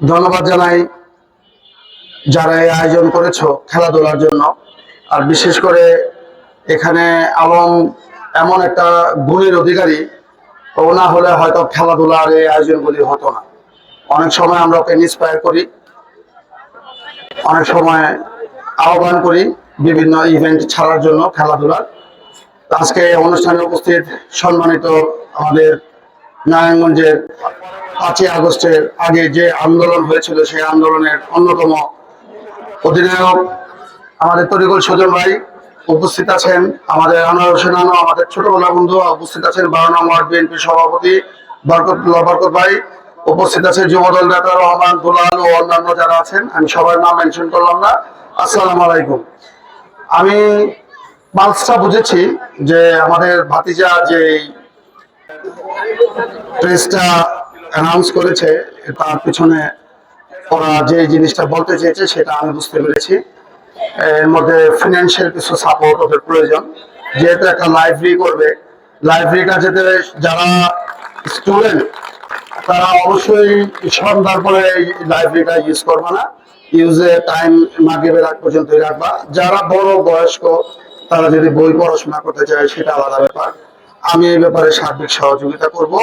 ধন্যবাদ জানাই যারা এই আয়োজন করেছো খেলাধুলার জন্য। আর বিশেষ করে এখানে আলম এমন একটা গুণের অধিকারী, ও না হলে হয়তো খেলাধুলার এই আয়োজনগুলি হতো না। অনেক সময় আমরা ওকে ইন্সপায়ার করি, অনেক সময় আহ্বান করি বিভিন্ন ইভেন্ট ছাড়ার জন্য খেলাধুলার। আজকে অনুষ্ঠানে উপস্থিত সম্মানিত আমাদের নারায়ণগঞ্জের 5ই আগস্টের আগে যে আন্দোলন হয়েছিল সেই আন্দোলনের অন্যতম অধিনায়ক আমাদের তরিকুল সুজন ভাই উপস্থিত আছেন, আমাদের আনোয়ার হোসেন আনো আমাদের ছোটবেলা বন্ধু উপস্থিত আছেন, 12নং ওয়ার্ড বিএনপি সভাপতি বরকত ভাই উপস্থিত আছে, যুবদল নেতা রহমান দুলাল ও অন্যান্য যারা আছেন, আমি সবার নাম মেনশন করলাম না। আসসালামু আলাইকুম। আমি পালসটা বুঝেছি যে আমাদের ভাতিজা যে প্রেসটা অ্যানাউন্স করেছে তার পিছনে ওরা যে জিনিসটা বলতে চেয়েছে সেটা আমি বুঝতে পেরেছি। এর মধ্যে ফিনান্সিয়াল কিছু সাপোর্ট ওদের প্রয়োজন, যেহেতু একটা লাইব্রেরি করবে। লাইব্রেরিটা যেতে যারা স্টুডেন্ট তারা অবশ্যই সন্ধ্যার পরে এই লাইব্রেরিটা ইউজ করবে না, ইউজে টাইম মাগরিবের আগ পর্যন্তই রাখবা। যারা বড় বয়স্ক তারা যদি বই পড়াশোনা করতে চায় সেটা আলাদা ব্যাপার। আমি এই ব্যাপারে সার্বিক সহযোগিতা করব।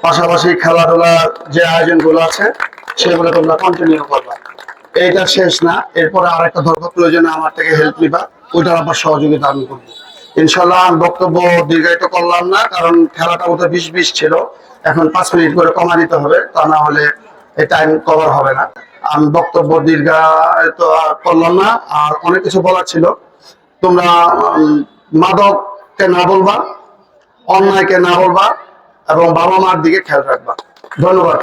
পাশাপাশি খেলাধুলার যে আয়োজনগুলো আছে সেগুলো তোমরা কন্টিনিউ করবা। এইটা শেষ না, এরপরে আরেকটা দরকার প্রয়োজনে আমার থেকে হেল্প নিবা, ওইটার আবার সহযোগিতা আমি করবো ইনশাল্লাহ। আমি বক্তব্য দীর্ঘায়িত করলাম না, কারণ খেলাটা ওটা 20-20 ছিল, এখন 5 মিনিট করে কমা দিতে হবে, তা না হলে এই টাইম কভার হবে না। আমি বক্তব্য দীর্ঘায়িত করলাম না। আর অনেক কিছু বলার ছিল। তোমরা মাদককে না বলবা, অন্যায়কে না বলবা এবং বাবা মার দিকে খেয়াল রাখবা। ধন্যবাদ।